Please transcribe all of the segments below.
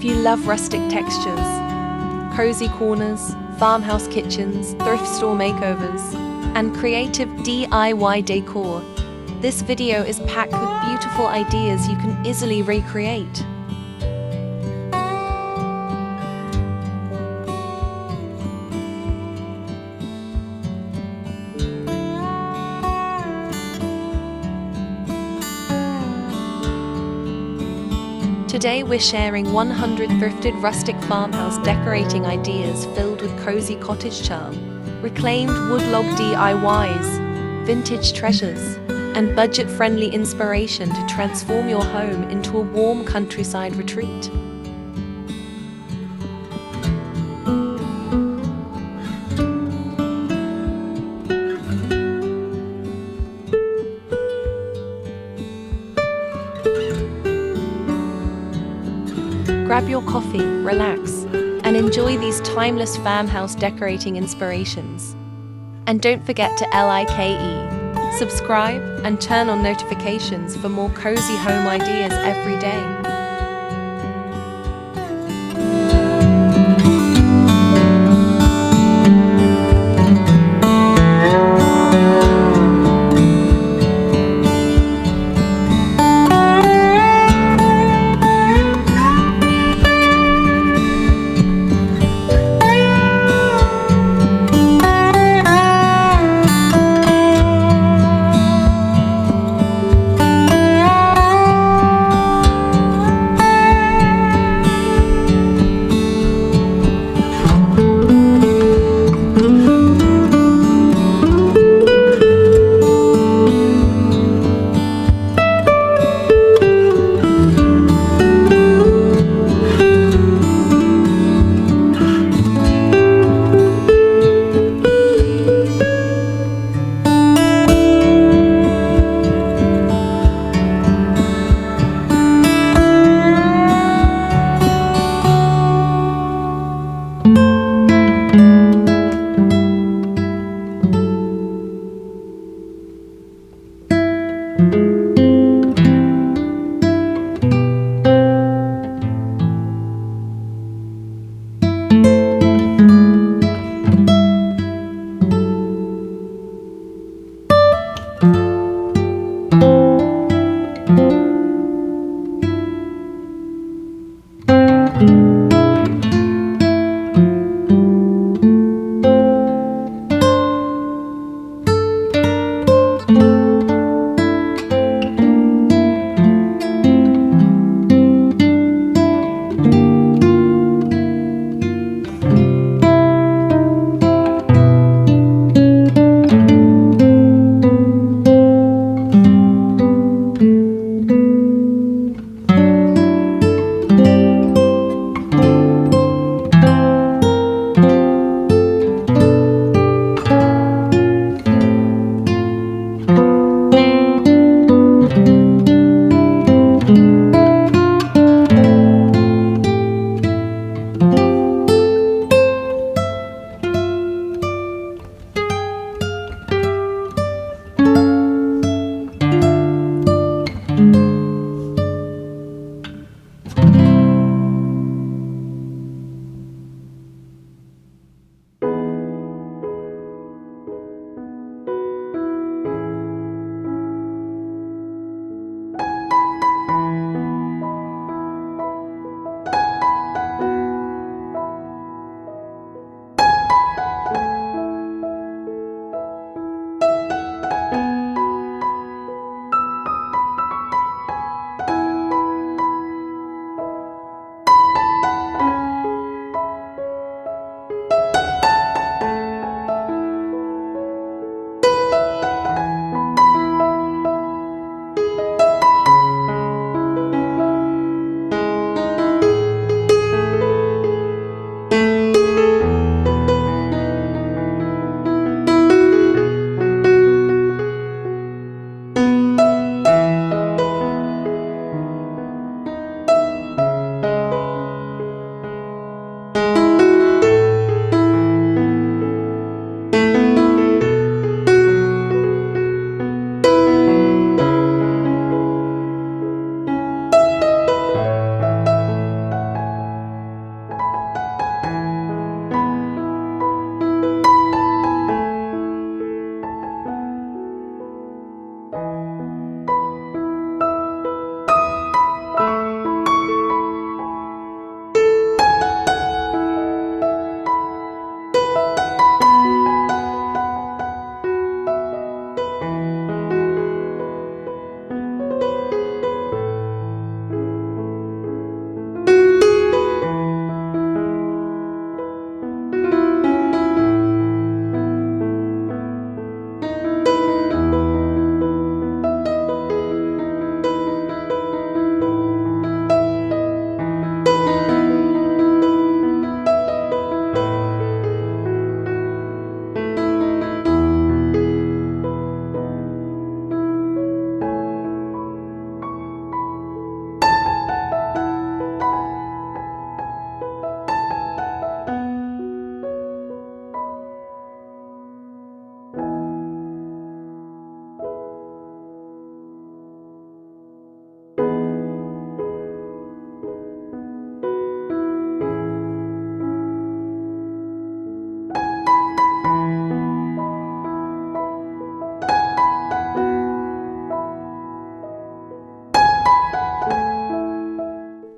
If you love rustic textures, cozy corners, farmhouse kitchens, thrift store makeovers, and creative DIY decor, this video is packed with beautiful ideas you can easily recreate. Today we're sharing 100 thrifted rustic farmhouse decorating ideas filled with cozy cottage charm, reclaimed woodlog DIYs, vintage treasures, and budget-friendly inspiration to transform your home into a warm countryside retreat. Grab your coffee, relax, and enjoy these timeless farmhouse decorating inspirations. And don't forget to subscribe and turn on notifications for more cozy home ideas every day.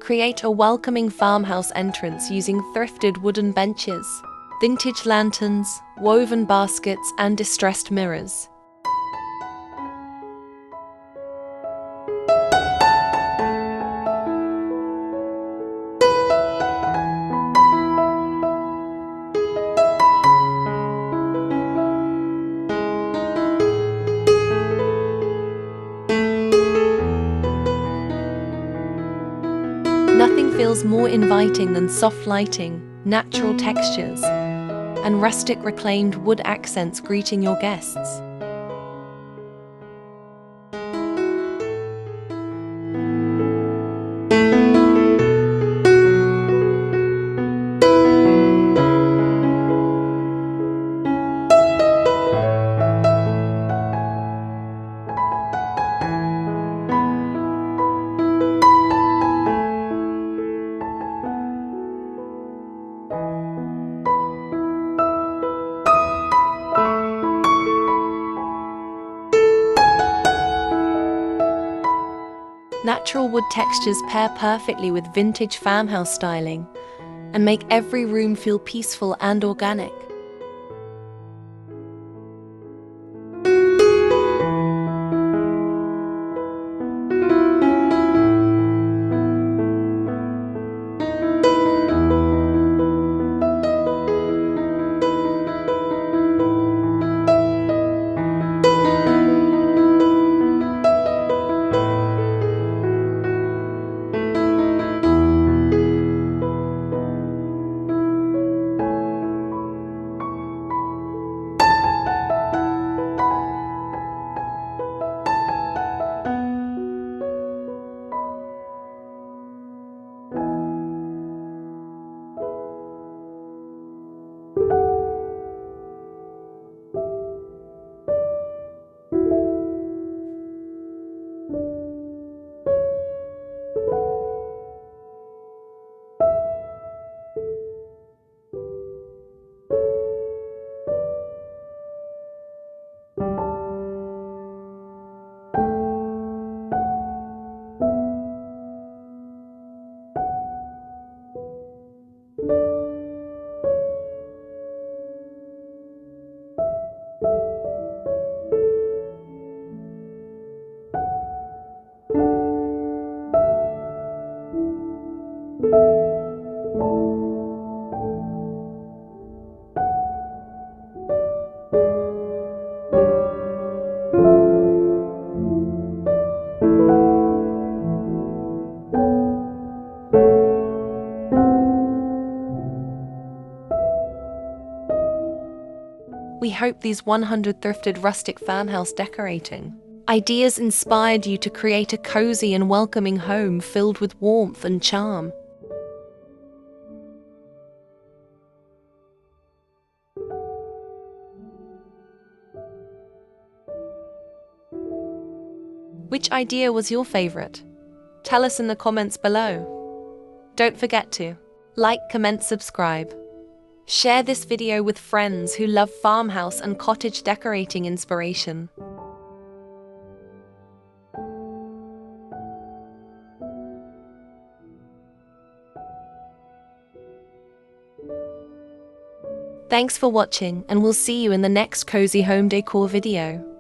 Create a welcoming farmhouse entrance using thrifted wooden benches, vintage lanterns, woven baskets, and distressed mirrors. Nothing feels more inviting than soft lighting, natural textures, and rustic reclaimed wood accents greeting your guests. Natural wood textures pair perfectly with vintage farmhouse styling and make every room feel peaceful and organic. We hope these 100 thrifted rustic farmhouse decorating ideas inspired you to create a cozy and welcoming home filled with warmth and charm. Which idea was your favorite? Tell us in the comments below. Don't forget to like, comment, subscribe. Share this video with friends who love farmhouse and cottage decorating inspiration. Thanks for watching, and we'll see you in the next cozy home decor video.